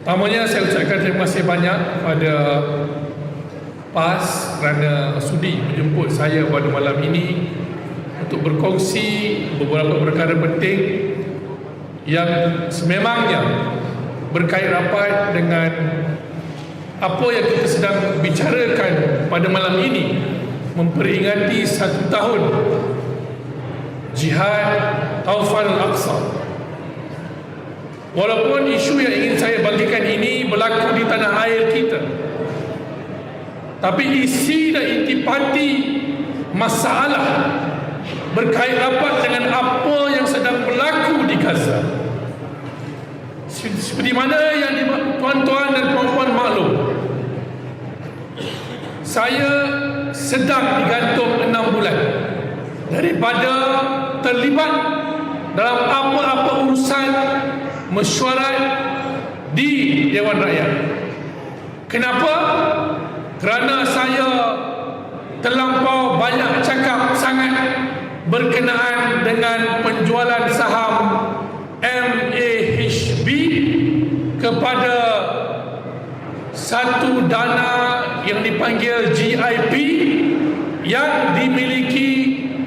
Pertamanya saya ucapkan terima kasih banyak kepada PAS kerana sudi menjemput saya pada malam ini untuk berkongsi beberapa perkara penting yang sememangnya berkait rapat dengan apa yang kita sedang bicarakan pada malam ini, memperingati 1 tahun Jihad Taufan Al-Aqsa. Walaupun isu yang ingin saya bagikan ini berlaku di tanah air kita, tapi isi dan intipati masalah berkait rapat dengan apa yang sedang berlaku di Gaza. Seperti mana yang tuan-tuan dan puan-puan maklum, saya sedang digantung 6 bulan daripada terlibat dalam apa-apa urusan mesyuarat di Dewan Rakyat. Kenapa? Kerana saya terlampau banyak cakap sangat berkenaan dengan penjualan saham MAHB kepada satu dana yang dipanggil GIP yang dimiliki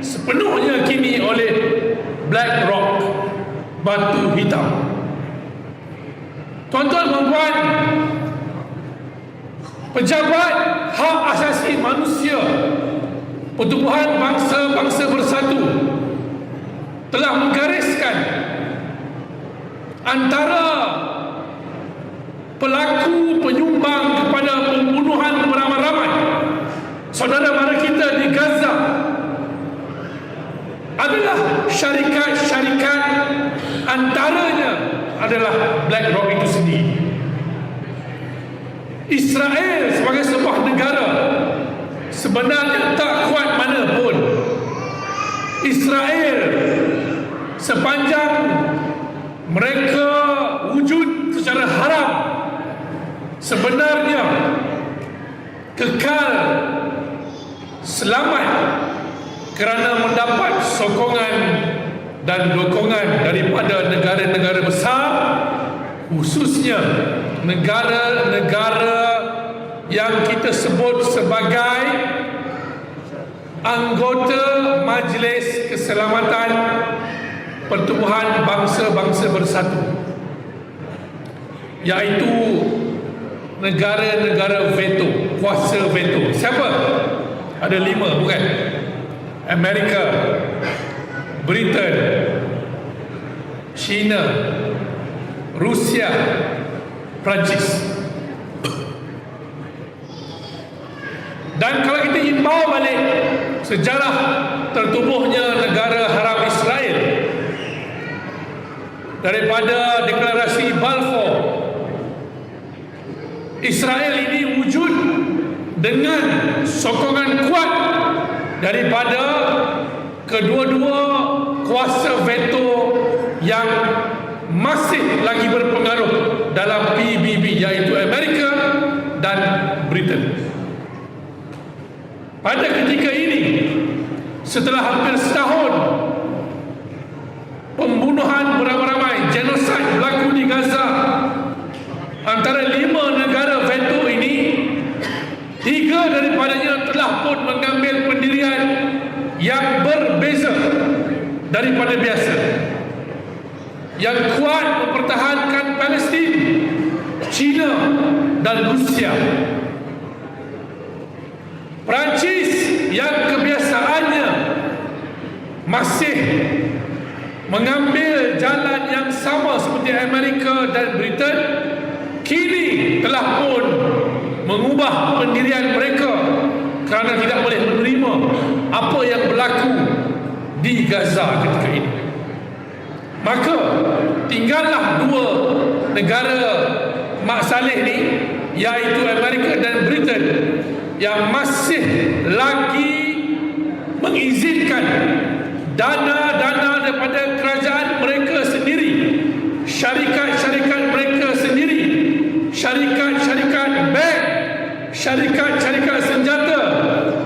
sepenuhnya kini oleh BlackRock, batu hitam. Tuan-tuan dan puan, pejabat hak asasi manusia Pertubuhan Bangsa-Bangsa Bersatu telah menggariskan antara pelaku penyumbang kepada pembunuhan beramai-ramai saudara mara kita di Gaza adalah syarikat-syarikat, antaranya adalah BlackRock itu sendiri. Israel sebagai sebuah negara sebenarnya tak kuat mana pun. Israel sepanjang mereka wujud secara haram sebenarnya kekal selamat kerana mendapat sokongan dan dukungan daripada negara-negara besar, khususnya negara-negara yang kita sebut sebagai anggota Majlis Keselamatan Pertubuhan Bangsa-Bangsa Bersatu, iaitu negara-negara veto, kuasa veto. Siapa? Ada 5, bukan? Amerika, Britain, China, Rusia, Perancis. Dan kalau kita imbau balik sejarah tertubuhnya negara haram Israel daripada deklarasi Balfour, Israel ini wujud dengan sokongan kuat daripada kedua-dua kuasa veto yang masih lagi berpengaruh dalam PBB, iaitu Amerika dan Britain. Pada ketika ini, setelah hampir setahun pembunuhan beramai-ramai, genosid berlaku di Gaza, antara 5 negara veto ini, 3 daripadanya telah pun mengambil pendirian yang berbeza daripada biasa, yang kuat mempertahankan Palestin, China dan Rusia. Perancis yang kebiasaannya masih mengambil jalan yang sama seperti Amerika dan Britain, kini telah pun mengubah pendirian mereka kerana tidak boleh menerima apa yang berlaku di Gaza ketika ini. Maka tinggallah 2 negara mak saleh ni, iaitu Amerika dan Britain, yang masih lagi mengizinkan dana-dana daripada kerajaan mereka sendiri, syarikat-syarikat mereka sendiri, syarikat-syarikat bank, syarikat-syarikat senjata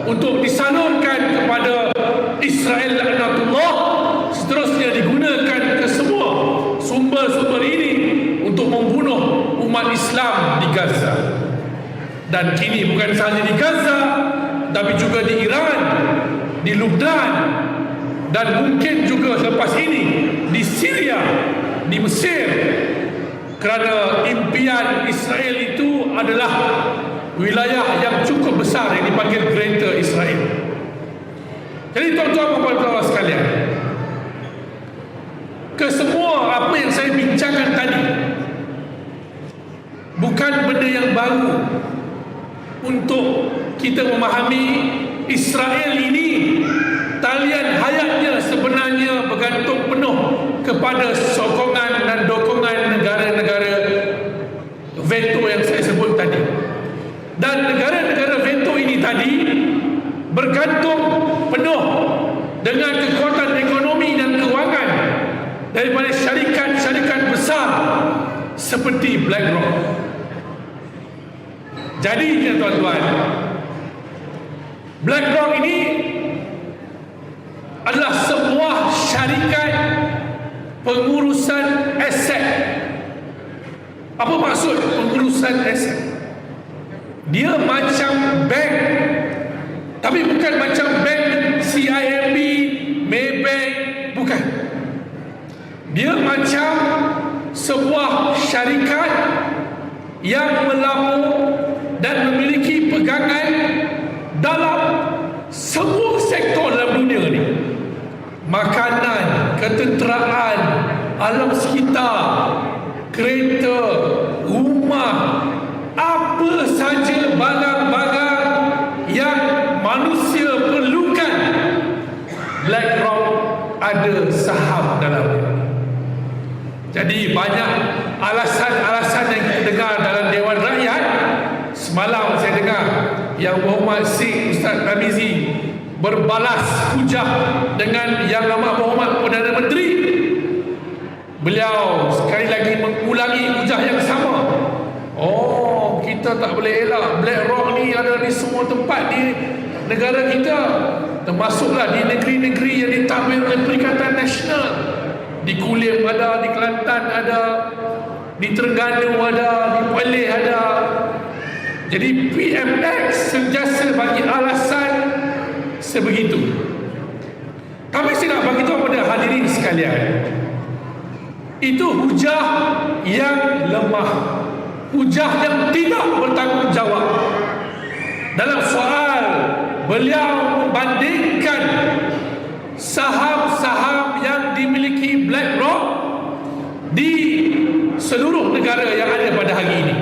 untuk disalurkan kepada Israel laknatullah, seterusnya digunakan ke semua sumber-sumber ini untuk membunuh umat Islam di Gaza. Dan kini bukan sahaja di Gaza, tapi juga di Iran, di Lebanon, dan mungkin juga selepas ini di Syria, di Mesir. Kerana impian Israel itu adalah wilayah yang cukup besar yang dipanggil Greater Israel. Jadi tuan-tuan dan puan-puan sekalian, kesemua apa yang saya bincangkan tadi bukan benda yang baru untuk kita memahami Israel ini. Talian hayatnya sebenarnya bergantung penuh kepada sokongan dan dokongan negara-negara veto yang saya sebut tadi. Dan negara-negara veto ini tadi bergantung penuh dengan kekuatan ekonomi dan kewangan daripada syarikat-syarikat besar seperti BlackRock. Jadi tuan-tuan, BlackRock ini adalah sebuah syarikat pengurusan aset. Apa maksud pengurusan aset? Dia macam bank, tapi bukan macam bank CIMB, Maybank, bukan. Dia macam sebuah syarikat yang melabur dan memiliki pegangan dalam semua sektor dalam dunia ni. Makanan, ketenteraan, alam sekitar, kereta, rumah, apa saja barang-barang yang manusia perlukan, BlackRock ada saham dalamnya. Jadi banyak alasan-alasan yang kita dengar dalam Dewan Rakyat. Semalam saya dengar yang Muhammad Sheikh Ustaz Tamizi berbalas hujah dengan yang lama Muhammad Perdana Menteri. Beliau sekali lagi mengulangi hujah yang sama. Oh, kita tak boleh elak, BlackRock ni ada di semua tempat di negara kita, termasuklah di negeri-negeri yang ditadbir oleh Perikatan Nasional. Di Kulim ada, di Kelantan ada, di Terengganu ada, di Perlis ada. Jadi PMX sentiasa bagi alasan sebegitu. Tapi saya nak bagi tahu kepada hadirin sekalian, itu hujah yang lemah, hujah yang tidak bertanggungjawab. Dalam soal beliau membandingkan saham-saham yang dimiliki BlackRock di seluruh negara yang ada pada hari ini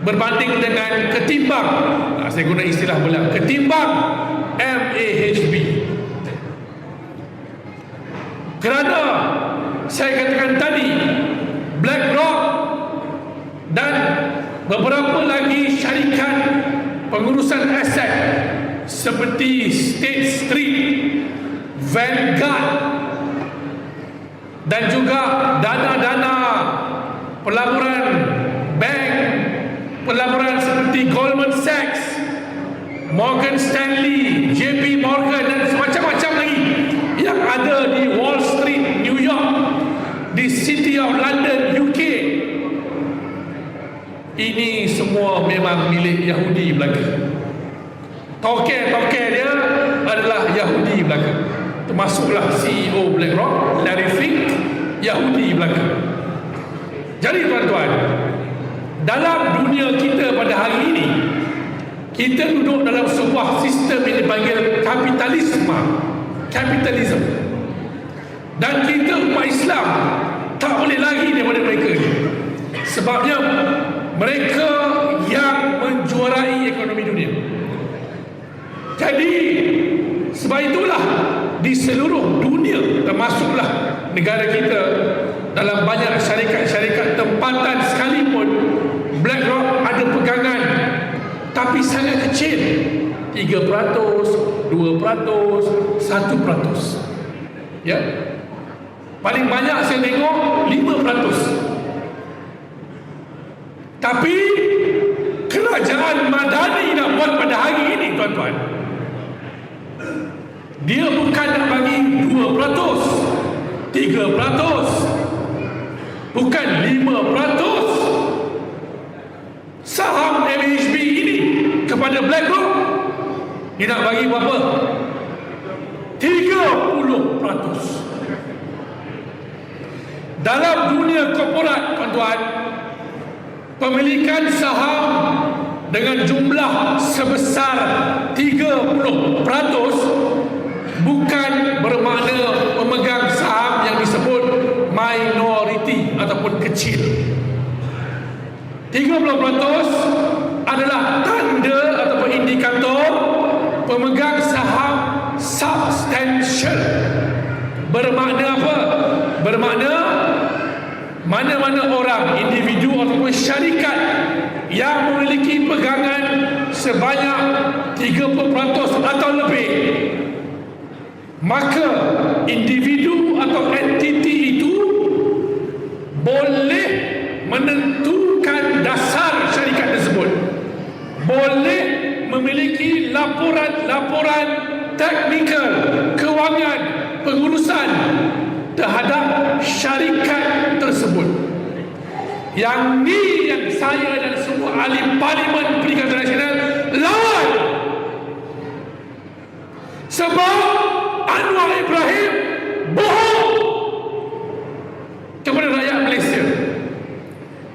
berbanding dengan ketimbang, saya guna istilah beliau, ketimbang MAHB. Kerana saya katakan tadi, BlackRock dan beberapa lagi syarikat pengurusan aset seperti State Street, Vanguard, dan juga dana-dana pelaburan bank, pelaburan seperti Goldman Sachs, Morgan Stanley, JP Morgan, dan macam-macam lagi yang ada di Wall Street, New York, di City of London, UK. Ini semua memang milik Yahudi belaka. Token-token dia adalah Yahudi belaka. Termasuklah CEO BlackRock, Larry Fink, Yahudi belaka. Jadi tuan-tuan, dalam dunia kita pada hari ini, kita duduk dalam sebuah sistem yang dipanggil kapitalisme. Dan kita umat Islam tak boleh lari daripada mereka ni. Sebabnya mereka yang menjuarai ekonomi dunia. Jadi sebab itulah di seluruh dunia, termasuklah negara kita, dalam banyak syarikat-syarikat tempatan sekalipun, BlackRock ada pegangan, tapi sangat kecil, 3%, 2%, 1%. Ya, paling banyak saya tengok 5%. Tapi kerajaan Madani nak buat pada hari ini, tuan-tuan, dia bukan nak bagi 2%, 3%, bukan 5%, kepada BlackRock, dia nak bagi berapa? 30%. Dalam dunia korporat, tuan-tuan, pemilikan saham dengan jumlah sebesar 30% bukan bermakna pemegang saham yang disebut minoriti ataupun kecil. 30% adalah tanda ataupun indikator pemegang saham substantial. Bermakna apa? Bermakna mana-mana orang, individu ataupun syarikat yang memiliki pegangan sebanyak 30% atau lebih, maka individu atau entiti itu boleh menentukan dasar syarikat tersebut, boleh memiliki laporan-laporan teknikal kewangan pengurusan terhadap syarikat tersebut. Yang ni yang saya dan semua ahli parlimen Perikatan Nasional lawan. Sebab Anwar Ibrahim bohong kepada rakyat Malaysia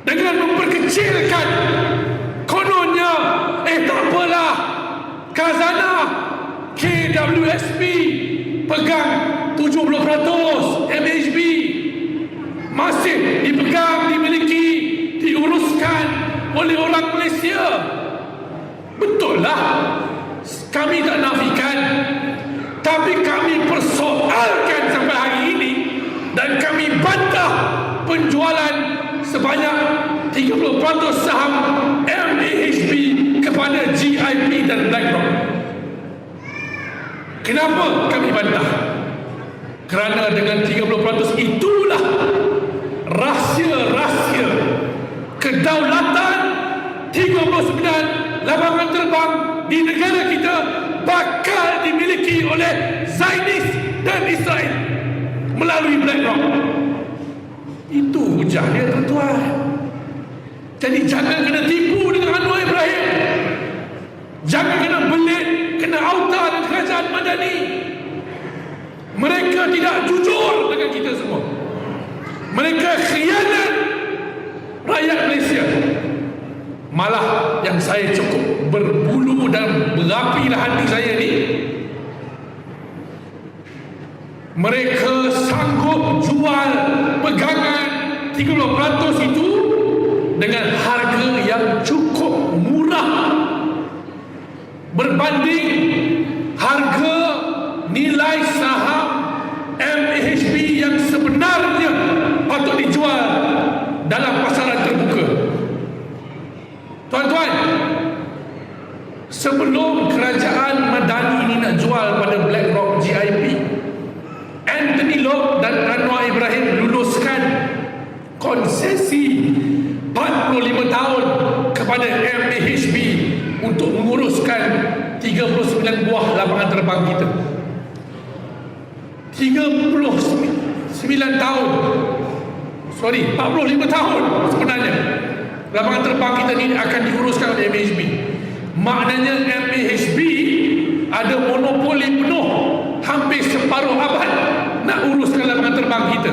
dengan memperkecilkan kononnya tak apalah, khazanah KWSP pegang 70%, MHB masih dipegang, dimiliki, diuruskan oleh orang Malaysia. Betul lah, kami tak nafikan, tapi kami persoalkan sampai hari ini dan kami bantah penjualan sebanyak 30% saham MAHB kepada GIP dan BlackRock. Kenapa kami bantah? Kerana dengan 30% itulah rahsia-rahsia kedaulatan 39 lapangan terbang di negara kita bakal dimiliki oleh Zionis dan Israel melalui BlackRock. Itu hujah dia, tuan-tuan. Jadi jangan kena tipu dengan Anwar Ibrahim, jangan kena belit, kena auta dengan kerajaan Madani. Mereka tidak jujur dengan kita semua. Mereka khianat rakyat Malaysia. Malah yang saya cukup berbulu dan berapilah hati saya ni, mereka sanggup jual pegangan 30% itu dengan harga yang cukup murah berbanding harga nilai saham MAHB yang sebenarnya patut dijual dalam pasaran terbuka. Tuan-tuan, sebelum kerajaan Madani ini nak jual pada BlackRock GIP, Anthony Loke dan Anwar Ibrahim luluskan konsesi 45 tahun kepada MAHB untuk menguruskan 39 buah lapangan terbang kita. 45 tahun sebenarnya lapangan terbang kita ni akan diuruskan oleh MAHB. Maknanya MAHB ada monopoli penuh hampir separuh abad nak uruskan lapangan terbang kita.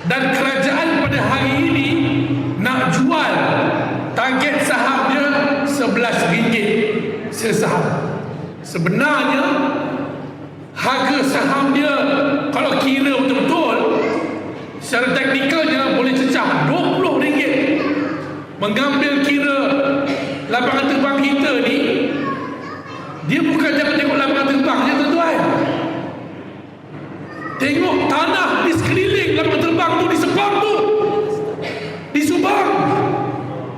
Dan kerajaan pada hari ini nak jual, target saham dia RM11 sesaham. Sebenarnya harga saham dia kalau kira betul-betul secara teknikalnya boleh cecah RM20. Mengambil kira lapangan terbang kita ni, dia bukan jangan tengok lapangan terbang je, tuan-tuan. Tengok tanah di sekeliling lapangan terbang tu, di Sepang tu, di Subang,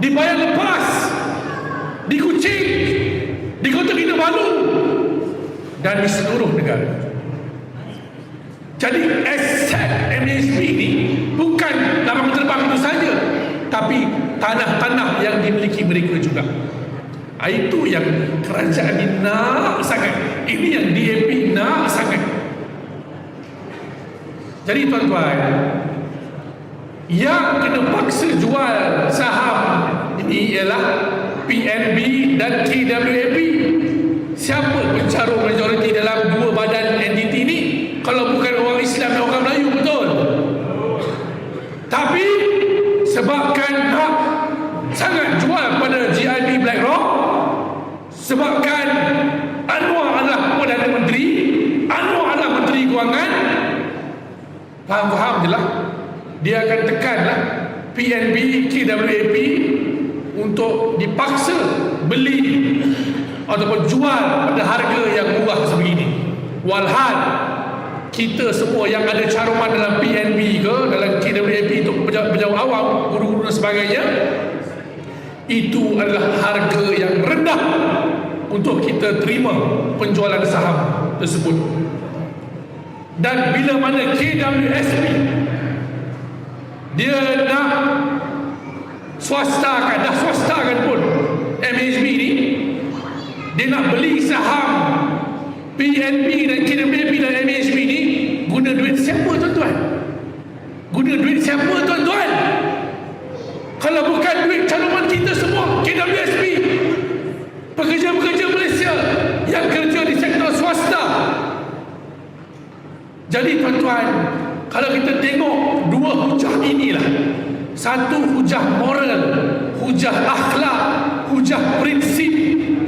di Bayan Lepas, di Kuching, di Kota Kinabalu, dan di seluruh negara. Jadi aset MAHB ini bukan lapangan terbang itu saja, tapi tanah-tanah yang dimiliki mereka juga. Itu yang kerajaan ini nak sangat. Ini yang DAP nak sangat. Jadi tuan-tuan, yang kena paksa jual saham ini ialah PNB dan KWAP. Siapa pencarum majoriti dalam dua badan entiti ini kalau bukan orang Islam dan orang Melayu? Betul. Tapi sebabkan hak sangat jual pada GIP BlackRock, sebabkan Anwar adalah Perdana Menteri, Anwar adalah Menteri Kewangan, faham-faham je lah, dia akan tekanlah PNB, KWAP untuk dipaksa beli ataupun jual pada harga yang murah sebegini. Walhal kita semua yang ada caruman dalam PNB ke dalam KWAP untuk pejabat awam, guru-guru dan sebagainya, itu adalah harga yang rendah untuk kita terima penjualan saham tersebut. Dan bila mana KWSP dia nak swastakan, dah swastakan pun MHB ni, dia nak beli saham PNB dan KWAP dan MHB ni, guna duit siapa tuan-tuan? Guna duit siapa tuan-tuan? Kalau bukan duit caluman kita semua, KWSP, pekerja-pekerja Malaysia yang kerja di sektor swasta. Jadi tuan-tuan, kalau kita tengok dua hujah inilah, satu hujah moral, hujah akhlak, hujah prinsip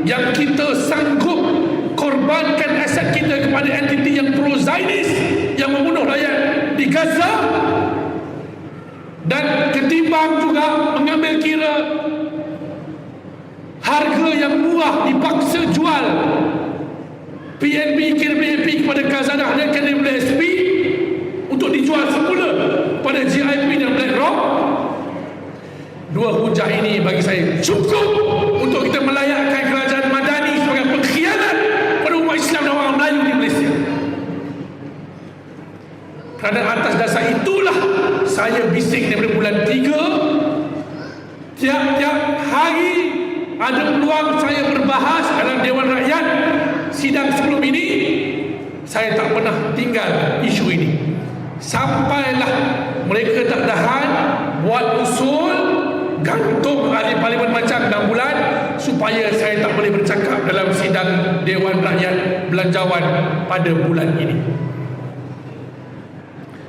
yang kita sanggup korbankan aset kita kepada entiti yang pro-Zionis yang membunuh rakyat di Gaza, dan ketimbang juga mengambil kira harga yang murah dipaksa jual PNB, KWAP kepada Khazanah dan KWSP untuk dijual semula pada GIP dan BlackRock. Dua hujah ini bagi saya cukup untuk kita melayakkan kerajaan Madani sebagai pengkhianat pada umat Islam dan orang Melayu di Malaysia. Kerana atas dasar itulah saya bising daripada bulan 3, tiap-tiap hari ada peluang saya berbahas dalam Dewan Rakyat. Sidang sebelum ini saya tak pernah tinggal isu ini, sampailah mereka tak tahan buat usul gantung ahli parlimen macam 6 bulan supaya saya tak boleh bercakap dalam sidang Dewan Rakyat Belanjawan pada bulan ini.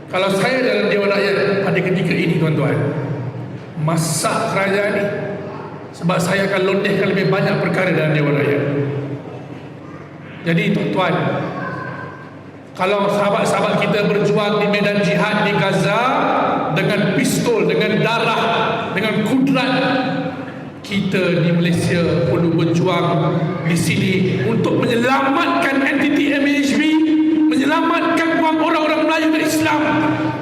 Kalau saya dalam Dewan Rakyat pada ketika ini tuan-tuan, masak kerajaan ni, sebab saya akan londehkan lebih banyak perkara dalam Dewan Rakyat. Jadi tuan-tuan, kalau sahabat-sahabat kita berjuang di medan jihad di Gaza dengan pistol, dengan darah, dengan kudrat, kita di Malaysia perlu berjuang di sini untuk menyelamatkan entiti MHB, menyelamatkan wang orang-orang Melayu dan Islam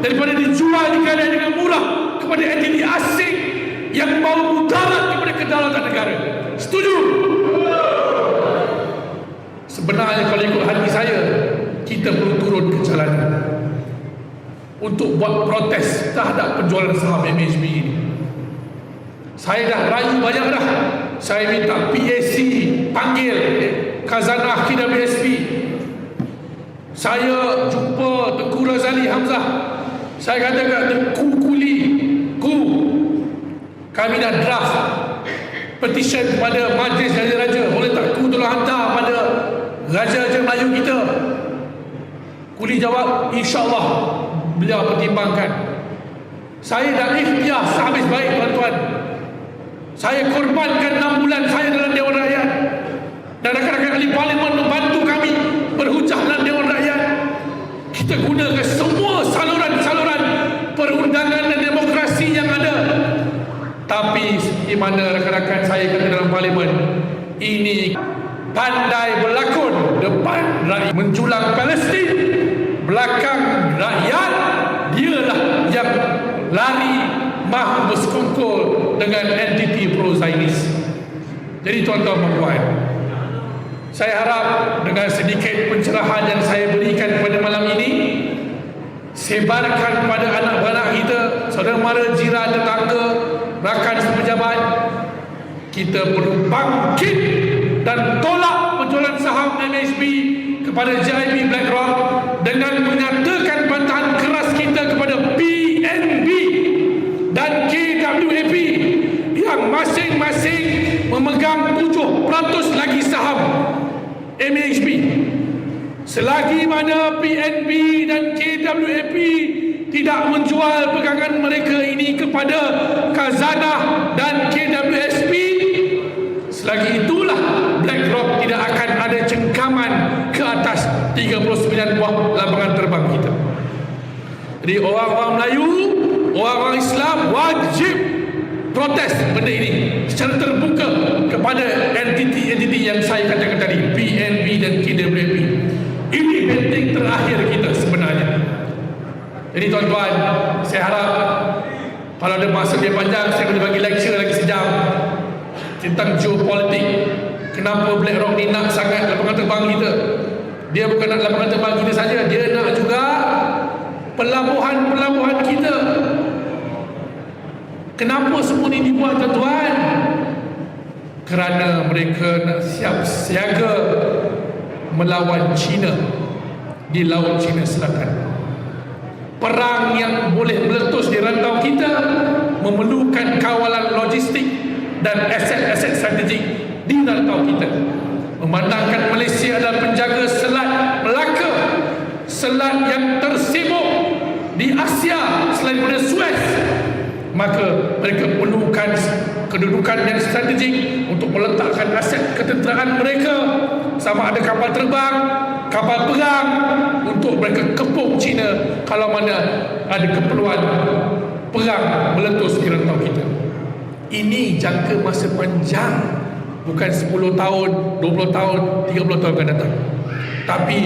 daripada dijual negara dengan murah kepada entiti asing yang membawa mudarat kepada kedaulatan negara. Setuju? Sebenarnya kalau ikut hati saya, kita perlu turun ke jalanan untuk buat protes terhadap penjualan saham MHB ini. Saya dah rayu banyak dah. Saya minta PAC panggil Khazanah KWSP. Saya jumpa Tengku Razali Hamzah. Saya kata kat Tengku Kuli, kami dah draft petition kepada Majlis Raja-Raja. Boleh tak Ku tolong hantar pada Raja-Raja Melayu kita? Kuli jawab, InsyaAllah beliau pertimbangkan. Saya dah ikhtiar sehabis baik tuan-tuan. Saya korbankan 6 bulan saya dalam Dewan Rakyat, dan rakan-rakan ahli parlimen membantu kami berhujah dalam Dewan Rakyat. Kita gunakan semua saluran-saluran perundangan dan demokrasi yang ada. Tapi di mana rakan-rakan saya kata dalam parlimen, ini pandai berlakon depan rakyat, menjulang Palestin, belakang rakyat dialah yang lari mahu bersekongkol dengan entiti pro-Zionis. Jadi tuan-tuan dan puan, saya harap dengan sedikit pencerahan yang saya berikan pada malam ini, sebarkan pada anak-anak kita, saudara mara, jiran, tetangga, rakan sepejabat, kita perlu bangkit dan tolak penjualan saham MHB kepada GIP BlackRock dengan menyatakan bantahan keras kita kepada PNB dan KWAP yang masing-masing memegang 7% lagi saham MHB. Selagi mana PNB dan KWAP tidak menjual pegangan mereka ini kepada Khazanah dan KWSP, selagi itulah BlackRock tidak akan ada cengkaman ke atas 39 buah lapangan terbang kita. Jadi orang-orang Melayu, orang-orang Islam wajib protes benda ini secara terbuka kepada entiti-entiti yang saya katakan tadi, PNB dan KWAP. Ini penting terakhir kita sebenarnya. Jadi tuan-tuan, saya harap kalau ada masa dia panjang, saya boleh bagi lecture lagi sejam tentang geopolitik. Kenapa BlackRock ni nak sangat lapangan terbang kita? Dia bukan nak lapangan terbang kita saja, dia nak juga pelabuhan-pelabuhan kita. Kenapa semua ini dibuat, tuan-tuan? Kerana mereka nak siap siaga melawan China di Laut Cina Selatan. Perang yang boleh meletus di rantau kita memerlukan kawalan logistik dan aset-aset strategik di rantau kita. Memandangkan Malaysia adalah penjaga Selat Melaka, selat yang tersibuk di Asia selain daripada Suez, maka mereka perlukan kedudukan yang strategik untuk meletakkan aset ketenteraan mereka, sama ada kapal terbang, kapal perang, untuk mereka kepung China kalau mana ada keperluan perang meletus di rantau kita. Ini jangka masa panjang, bukan 10 tahun, 20 tahun, 30 tahun akan datang. Tapi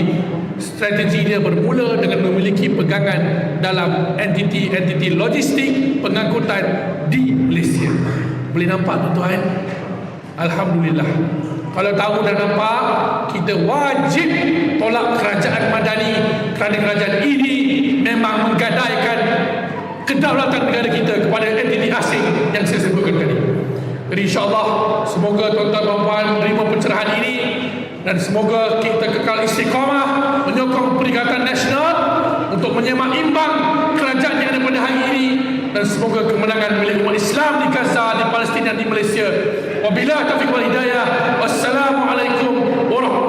strategi dia bermula dengan memiliki pegangan dalam entiti-entiti logistik pengangkutan di Malaysia. Boleh nampak, tuan-tuan? Alhamdulillah. Kalau tahu dan nampak, kita wajib tolak kerajaan Madani, kerana kerajaan ini memang menggadaikan kedaulatan negara kita kepada entiti asing yang saya sebutkan tadi. Jadi insyaAllah, semoga tuan-tuan dan puan menerima pencerahan ini, dan semoga kita kekal istiqamah menyokong Perikatan Nasional untuk menyemak imbang kerajaan yang ada pada hari ini, dan semoga kemenangan milik umat Islam di Gaza, di Palestin dan di Malaysia. Wabillahi taufiq wal hidayah. Wassalamualaikum warahmatullahi wabarakatuh.